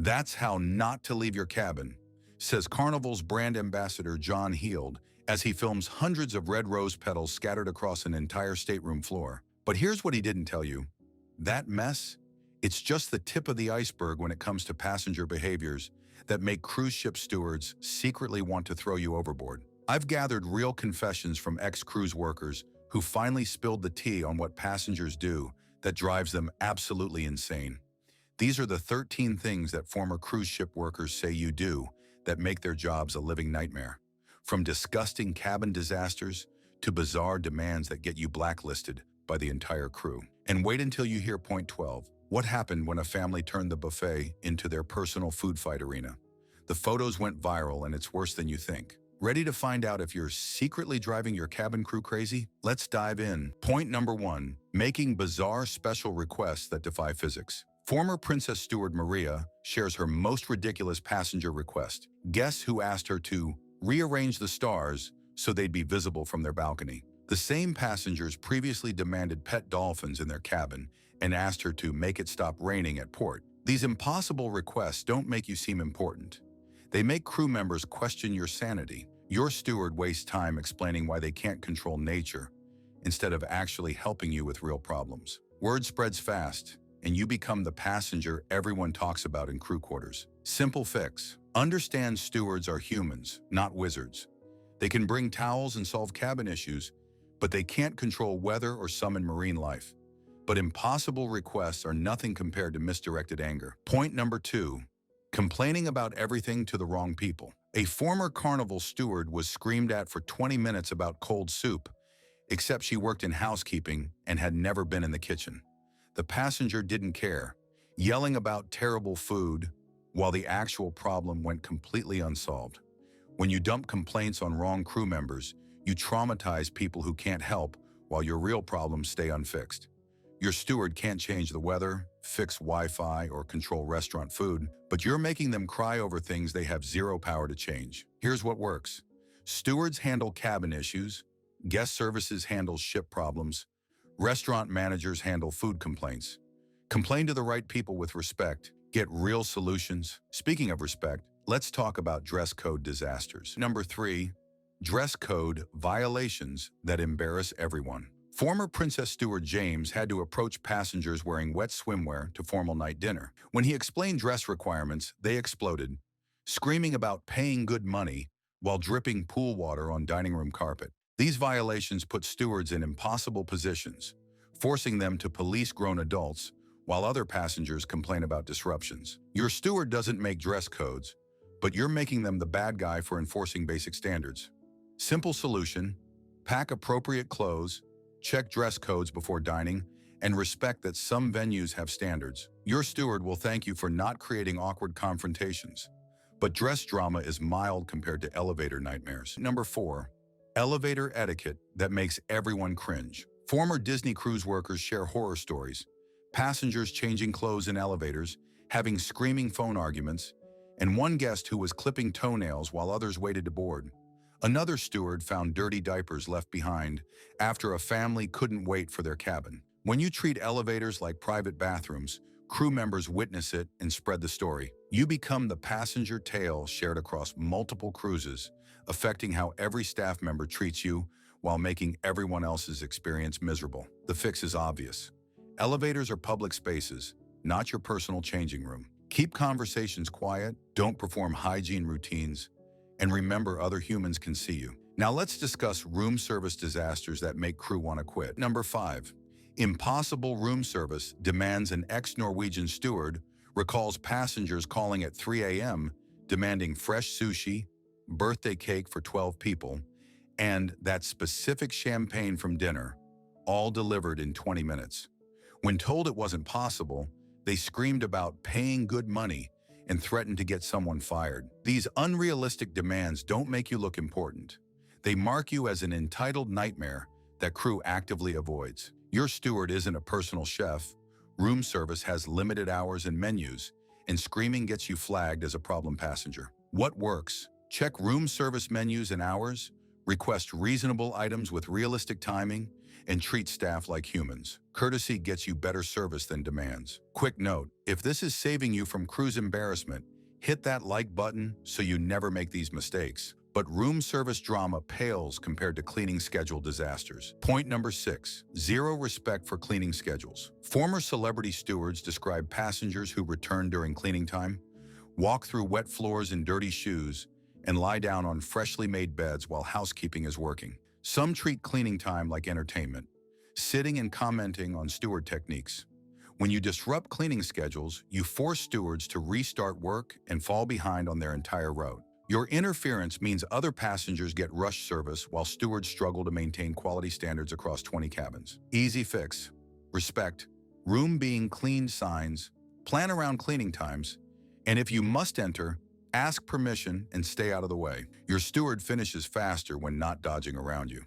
That's how not to leave your cabin, says Carnival's brand ambassador John Heald as he films hundreds of red rose petals scattered across an entire stateroom floor. But here's what he didn't tell you. That mess? It's just the tip of the iceberg when it comes to passenger behaviors that make cruise ship stewards secretly want to throw you overboard. I've gathered real confessions from ex-cruise workers who finally spilled the tea on what passengers do that drives them absolutely insane. These are the 13 things that former cruise ship workers say you do that make their jobs a living nightmare. From disgusting cabin disasters to bizarre demands that get you blacklisted by the entire crew. And wait until you hear point 12. What happened when a family turned the buffet into their personal food fight arena? The photos went viral and it's worse than you think. Ready to find out if you're secretly driving your cabin crew crazy? Let's dive in. Point number 1, making bizarre special requests that defy physics. Former Princess Steward Maria shares her most ridiculous passenger request. Guess who asked her to rearrange the stars so they'd be visible from their balcony? The same passengers previously demanded pet dolphins in their cabin and asked her to make it stop raining at port. These impossible requests don't make you seem important. They make crew members question your sanity. Your steward wastes time explaining why they can't control nature instead of actually helping you with real problems. Word spreads fast, and you become the passenger everyone talks about in crew quarters. Simple fix. Understand stewards are humans, not wizards. They can bring towels and solve cabin issues, but they can't control weather or summon marine life. But impossible requests are nothing compared to misdirected anger. Point number 2, complaining about everything to the wrong people. A former Carnival steward was screamed at for 20 minutes about cold soup, except she worked in housekeeping and had never been in the kitchen. The passenger didn't care, yelling about terrible food while the actual problem went completely unsolved. When you dump complaints on wrong crew members, you traumatize people who can't help while your real problems stay unfixed. Your steward can't change the weather, fix Wi-Fi, or control restaurant food, but you're making them cry over things they have zero power to change. Here's what works. Stewards handle cabin issues, guest services handles ship problems, restaurant managers handle food complaints. Complain to the right people with respect, get real solutions. Speaking of respect, let's talk about dress code disasters. Number 3, dress code violations that embarrass everyone. Former Princess Steward James had to approach passengers wearing wet swimwear to formal night dinner. When he explained dress requirements, they exploded, screaming about paying good money while dripping pool water on dining room carpet. These violations put stewards in impossible positions, forcing them to police grown adults while other passengers complain about disruptions. Your steward doesn't make dress codes, but you're making them the bad guy for enforcing basic standards. Simple solution: pack appropriate clothes, check dress codes before dining, and respect that some venues have standards. Your steward will thank you for not creating awkward confrontations, but dress drama is mild compared to elevator nightmares. Number 4, elevator etiquette that makes everyone cringe. Former Disney cruise workers share horror stories: passengers changing clothes in elevators, having screaming phone arguments, and one guest who was clipping toenails while others waited to board. Another steward found dirty diapers left behind after a family couldn't wait for their cabin. When you treat elevators like private bathrooms, crew members witness it and spread the story. You become the passenger tale shared across multiple cruises, affecting how every staff member treats you while making everyone else's experience miserable. The fix is obvious. Elevators are public spaces, not your personal changing room. Keep conversations quiet, don't perform hygiene routines, and remember other humans can see you. Now let's discuss room service disasters that make crew want to quit. Number 5, impossible room service demands. An ex-Norwegian steward recalls passengers calling at 3 a.m. demanding fresh sushi, birthday cake for 12 people, and that specific champagne from dinner, all delivered in 20 minutes. When told it wasn't possible, they screamed about paying good money and threatened to get someone fired. These unrealistic demands don't make you look important. They mark you as an entitled nightmare that crew actively avoids. Your steward isn't a personal chef. Room service has limited hours and menus, and screaming gets you flagged as a problem passenger. What works? Check room service menus and hours, Request reasonable items with realistic timing and treat staff like humans. Courtesy gets you better service than demands. Quick note, if this is saving you from cruise embarrassment, hit that like button so you never make these mistakes. But room service drama pales compared to cleaning schedule disasters. Point number 6, zero respect for cleaning schedules. Former celebrity stewards describe passengers who return during cleaning time, walk through wet floors in dirty shoes, and lie down on freshly made beds while housekeeping is working. Some treat cleaning time like entertainment, sitting and commenting on steward techniques. When you disrupt cleaning schedules, you force stewards to restart work and fall behind on their entire route. Your interference means other passengers get rush service while stewards struggle to maintain quality standards across 20 cabins. Easy fix. Respect. Room being cleaned signs. Plan around cleaning times. And if you must enter, ask permission and stay out of the way. Your steward finishes faster when not dodging around you.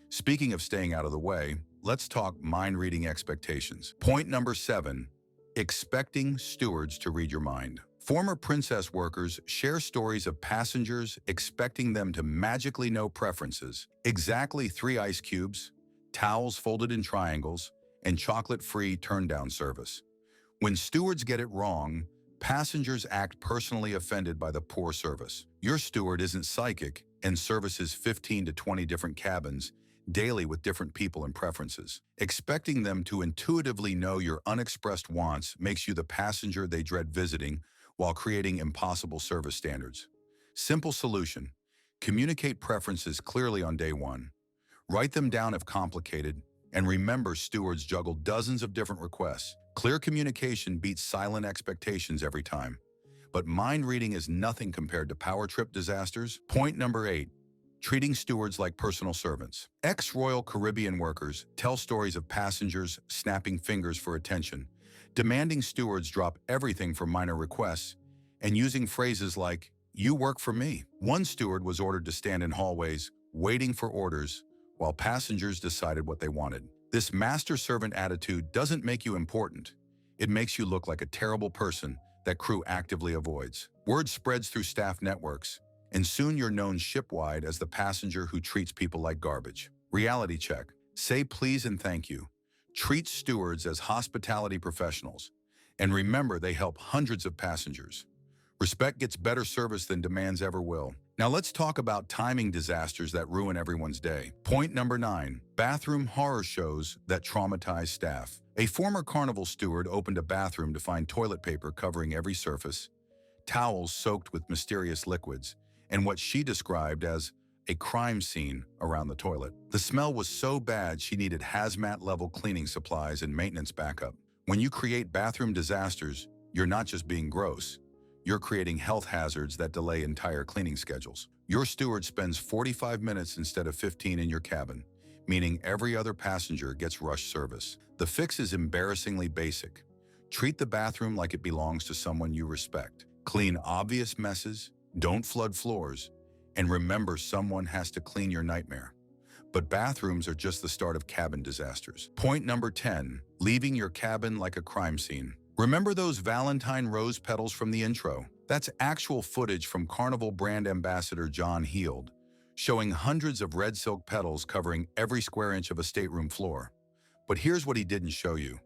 Speaking of staying out of the way, let's talk mind-reading expectations. Point number 7, expecting stewards to read your mind. Former princess workers share stories of passengers expecting them to magically know preferences. Exactly 3 ice cubes, towels folded in triangles, and chocolate-free turn-down service. When stewards get it wrong, passengers act personally offended by the poor service. Your steward isn't psychic and services 15 to 20 different cabins daily with different people and preferences. Expecting them to intuitively know your unexpressed wants makes you the passenger they dread visiting while creating impossible service standards. Simple solution: communicate preferences clearly on day 1. Write them down if complicated, and remember stewards juggle dozens of different requests. Clear communication beats silent expectations every time. But mind reading is nothing compared to power trip disasters. Point number 8, treating stewards like personal servants. Ex-Royal Caribbean workers tell stories of passengers snapping fingers for attention, demanding stewards drop everything for minor requests, and using phrases like, "You work for me." One steward was ordered to stand in hallways, waiting for orders, while passengers decided what they wanted. This master-servant attitude doesn't make you important. It makes you look like a terrible person that crew actively avoids. Word spreads through staff networks, and soon you're known shipwide as the passenger who treats people like garbage. Reality check. Say please and thank you. Treat stewards as hospitality professionals, and remember they help hundreds of passengers. Respect gets better service than demands ever will. Now let's talk about timing disasters that ruin everyone's day. Point number 9, bathroom horror shows that traumatize staff. A former Carnival steward opened a bathroom to find toilet paper covering every surface, towels soaked with mysterious liquids, and what she described as a crime scene around the toilet. The smell was so bad she needed hazmat-level cleaning supplies and maintenance backup. When you create bathroom disasters, you're not just being gross. You're creating health hazards that delay entire cleaning schedules. Your steward spends 45 minutes instead of 15 in your cabin, meaning every other passenger gets rush service. The fix is embarrassingly basic. Treat the bathroom like it belongs to someone you respect. Clean obvious messes, don't flood floors, and remember someone has to clean your nightmare. But bathrooms are just the start of cabin disasters. Point number 10, leaving your cabin like a crime scene. Remember those Valentine rose petals from the intro? That's actual footage from Carnival brand ambassador John Heald, showing hundreds of red silk petals covering every square inch of a stateroom floor. But here's what he didn't show you: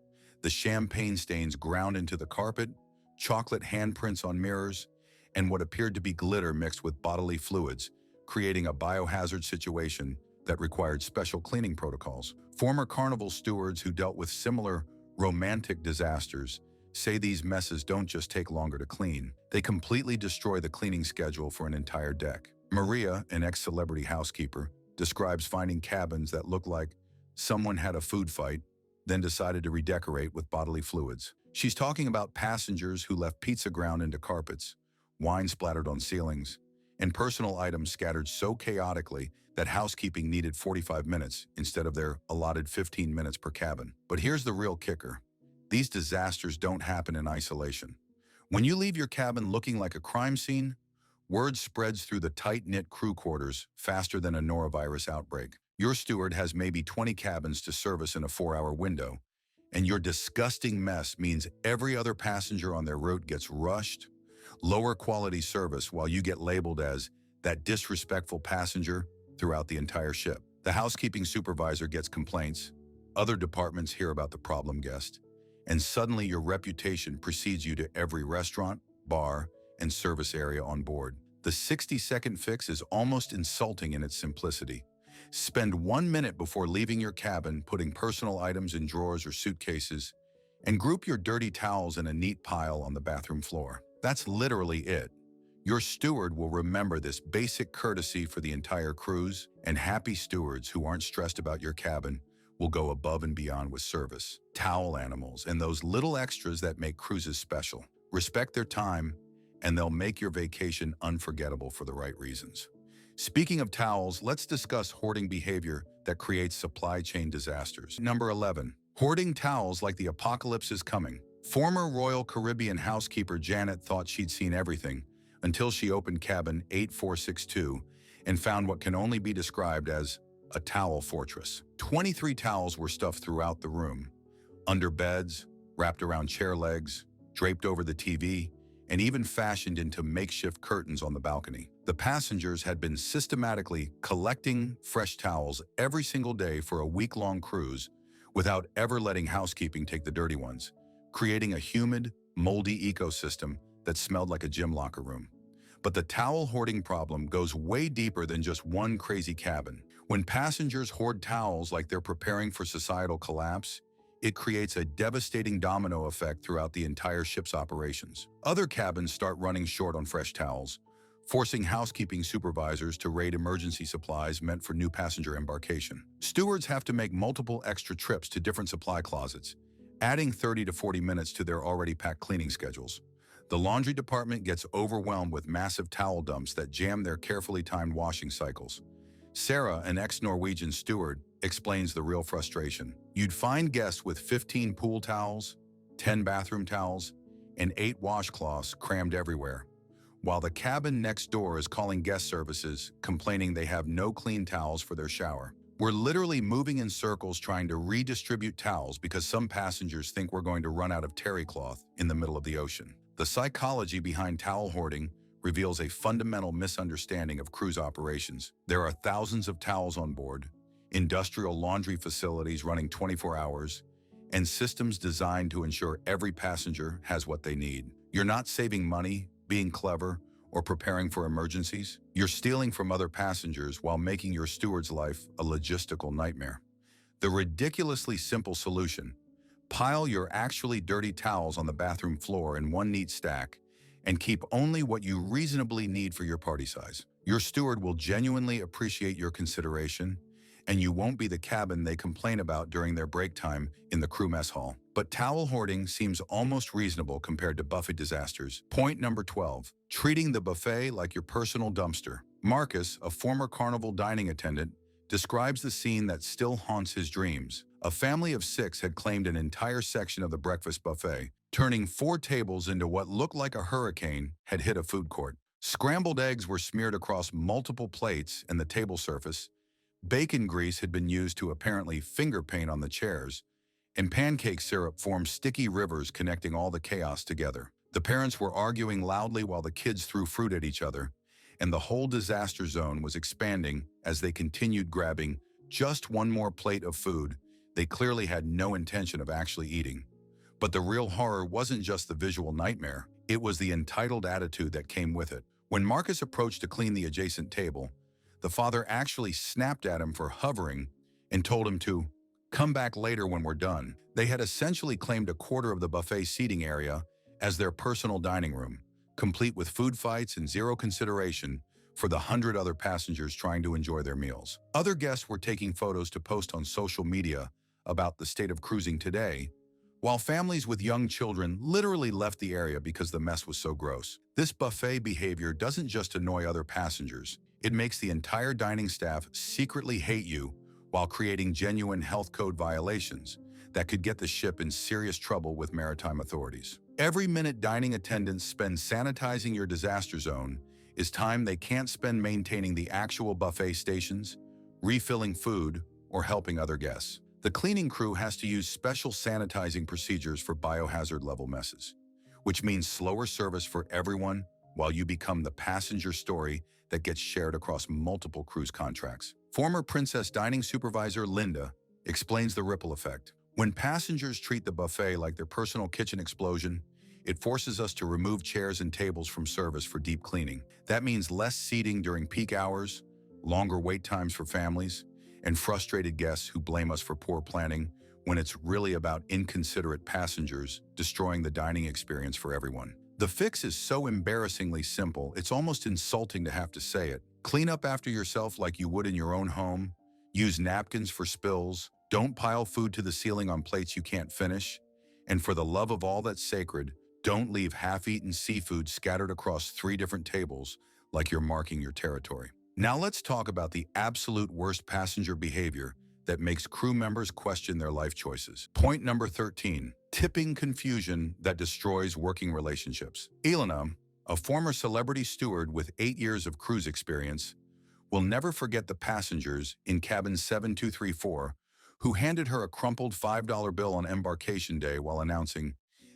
the champagne stains ground into the carpet, chocolate handprints on mirrors, and what appeared to be glitter mixed with bodily fluids, creating a biohazard situation that required special cleaning protocols. Former Carnival stewards who dealt with similar romantic disasters say these messes don't just take longer to clean, they completely destroy the cleaning schedule for an entire deck. Maria, an ex-celebrity housekeeper, describes finding cabins that look like someone had a food fight, then decided to redecorate with bodily fluids. She's talking about passengers who left pizza ground into carpets, wine splattered on ceilings, and personal items scattered so chaotically that housekeeping needed 45 minutes instead of their allotted 15 minutes per cabin. But here's the real kicker. These disasters don't happen in isolation. When you leave your cabin looking like a crime scene, word spreads through the tight-knit crew quarters faster than a norovirus outbreak. Your steward has maybe 20 cabins to service in a 4-hour window, and your disgusting mess means every other passenger on their route gets rushed, lower quality service while you get labeled as that disrespectful passenger throughout the entire ship. The housekeeping supervisor gets complaints, other departments hear about the problem guest, and suddenly your reputation precedes you to every restaurant, bar, and service area on board. The 60-second fix is almost insulting in its simplicity. Spend 1 minute before leaving your cabin putting personal items in drawers or suitcases, and group your dirty towels in a neat pile on the bathroom floor. That's literally it. Your steward will remember this basic courtesy for the entire cruise, and happy stewards who aren't stressed about your cabin will go above and beyond with service, towel animals, and those little extras that make cruises special. Respect their time, and they'll make your vacation unforgettable for the right reasons. Speaking of towels, let's discuss hoarding behavior that creates supply chain disasters. Number 11. Hoarding towels like the apocalypse is coming. Former Royal Caribbean housekeeper Janet thought she'd seen everything until she opened cabin 8462 and found what can only be described as a towel fortress. 23 towels were stuffed throughout the room, under beds, wrapped around chair legs, draped over the TV, and even fashioned into makeshift curtains on the balcony. The passengers had been systematically collecting fresh towels every single day for a week-long cruise without ever letting housekeeping take the dirty ones, creating a humid, moldy ecosystem that smelled like a gym locker room. But the towel hoarding problem goes way deeper than just one crazy cabin. When passengers hoard towels like they're preparing for societal collapse, it creates a devastating domino effect throughout the entire ship's operations. Other cabins start running short on fresh towels, forcing housekeeping supervisors to raid emergency supplies meant for new passenger embarkation. Stewards have to make multiple extra trips to different supply closets, adding 30 to 40 minutes to their already packed cleaning schedules. The laundry department gets overwhelmed with massive towel dumps that jam their carefully timed washing cycles. Sarah, an ex-Norwegian steward, explains the real frustration. You'd find guests with 15 pool towels, 10 bathroom towels, and 8 washcloths crammed everywhere, while the cabin next door is calling guest services, complaining they have no clean towels for their shower. We're literally moving in circles trying to redistribute towels because some passengers think we're going to run out of terry cloth in the middle of the ocean. The psychology behind towel hoarding reveals a fundamental misunderstanding of cruise operations. There are thousands of towels on board, industrial laundry facilities running 24 hours, and systems designed to ensure every passenger has what they need. You're not saving money, being clever, or preparing for emergencies. You're stealing from other passengers while making your steward's life a logistical nightmare. The ridiculously simple solution: pile your actually dirty towels on the bathroom floor in one neat stack and keep only what you reasonably need for your party size. Your steward will genuinely appreciate your consideration, and you won't be the cabin they complain about during their break time in the crew mess hall. But towel hoarding seems almost reasonable compared to buffet disasters. Point number 12. Treating the buffet like your personal dumpster. Marcus, a former Carnival dining attendant, describes the scene that still haunts his dreams. A family of 6 had claimed an entire section of the breakfast buffet, turning 4 tables into what looked like a hurricane had hit a food court. Scrambled eggs were smeared across multiple plates and the table surface, bacon grease had been used to apparently finger paint on the chairs, and pancake syrup formed sticky rivers connecting all the chaos together. The parents were arguing loudly while the kids threw fruit at each other, and the whole disaster zone was expanding as they continued grabbing just one more plate of food they clearly had no intention of actually eating. But the real horror wasn't just the visual nightmare, it was the entitled attitude that came with it. When Marcus approached to clean the adjacent table, the father actually snapped at him for hovering and told him to come back later when we're done. They had essentially claimed a quarter of the buffet seating area as their personal dining room, complete with food fights and zero consideration for the 100 other passengers trying to enjoy their meals. Other guests were taking photos to post on social media about the state of cruising today, while families with young children literally left the area because the mess was so gross. This buffet behavior doesn't just annoy other passengers, it makes the entire dining staff secretly hate you while creating genuine health code violations that could get the ship in serious trouble with maritime authorities. Every minute dining attendants spend sanitizing your disaster zone is time they can't spend maintaining the actual buffet stations, refilling food, or helping other guests. The cleaning crew has to use special sanitizing procedures for biohazard level messes, which means slower service for everyone, while you become the passenger story that gets shared across multiple cruise contracts. Former Princess Dining Supervisor Linda explains the ripple effect. When passengers treat the buffet like their personal kitchen explosion, it forces us to remove chairs and tables from service for deep cleaning. That means less seating during peak hours, longer wait times for families, and frustrated guests who blame us for poor planning when it's really about inconsiderate passengers destroying the dining experience for everyone. The fix is so embarrassingly simple, it's almost insulting to have to say it. Clean up after yourself like you would in your own home. Use napkins for spills. Don't pile food to the ceiling on plates you can't finish. And for the love of all that's sacred, don't leave half-eaten seafood scattered across 3 different tables like you're marking your territory. Now let's talk about the absolute worst passenger behavior that makes crew members question their life choices. Point number 13, tipping confusion that destroys working relationships. Elena, a former celebrity steward with 8 years of cruise experience, will never forget the passengers in cabin 7234 who handed her a crumpled $5 bill on embarkation day while announcing,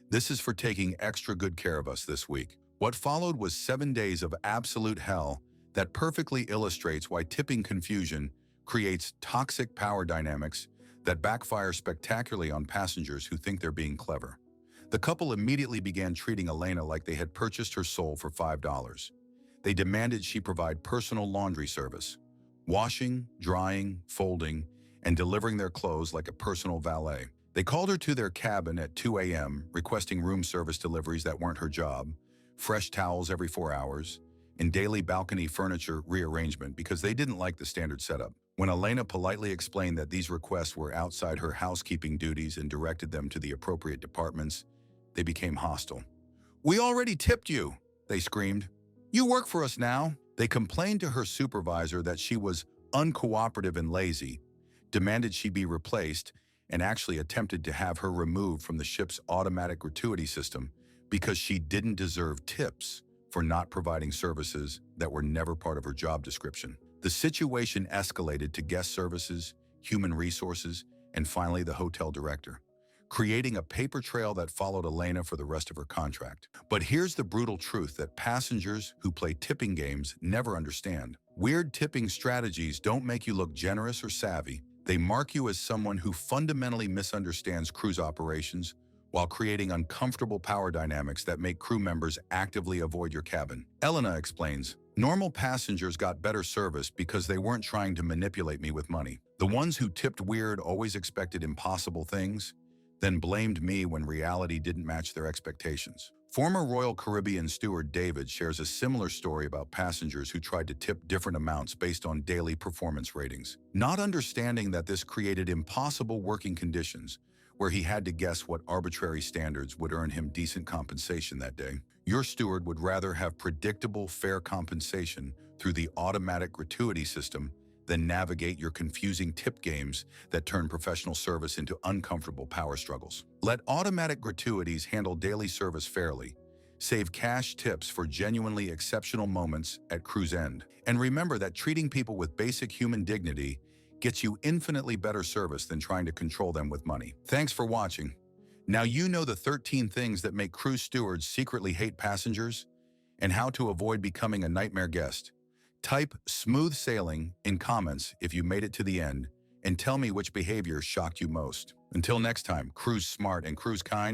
"This is for taking extra good care of us this week." What followed was 7 days of absolute hell that perfectly illustrates why tipping confusion creates toxic power dynamics that backfire spectacularly on passengers who think they're being clever. The couple immediately began treating Elena like they had purchased her soul for $5. They demanded she provide personal laundry service, washing, drying, folding, and delivering their clothes like a personal valet. They called her to their cabin at 2 a.m., requesting room service deliveries that weren't her job, fresh towels every 4 hours, and daily balcony furniture rearrangement because they didn't like the standard setup. When Elena politely explained that these requests were outside her housekeeping duties and directed them to the appropriate departments, they became hostile. "We already tipped you," they screamed. "You work for us now." They complained to her supervisor that she was uncooperative and lazy, demanded she be replaced, and actually attempted to have her removed from the ship's automatic gratuity system because she didn't deserve tips for not providing services that were never part of her job description. The situation escalated to guest services, human resources, and finally the hotel director, creating a paper trail that followed Elena for the rest of her contract. But here's the brutal truth that passengers who play tipping games never understand. Weird tipping strategies don't make you look generous or savvy. They mark you as someone who fundamentally misunderstands cruise operations while creating uncomfortable power dynamics that make crew members actively avoid your cabin. Elena explains, "Normal passengers got better service because they weren't trying to manipulate me with money. The ones who tipped weird always expected impossible things, then blamed me when reality didn't match their expectations." Former Royal Caribbean steward David shares a similar story about passengers who tried to tip different amounts based on daily performance ratings, not understanding that this created impossible working conditions where he had to guess what arbitrary standards would earn him decent compensation that day. Your steward would rather have predictable, fair compensation through the automatic gratuity system than navigate your confusing tip games that turn professional service into uncomfortable power struggles. Let automatic gratuities handle daily service fairly. Save cash tips for genuinely exceptional moments at cruise end. And remember that treating people with basic human dignity gets you infinitely better service than trying to control them with money. Thanks for watching. Now you know the 13 things that make cruise stewards secretly hate passengers and how to avoid becoming a nightmare guest. Type "smooth sailing" in comments if you made it to the end and tell me which behavior shocked you most. Until next time, cruise smart and cruise kind.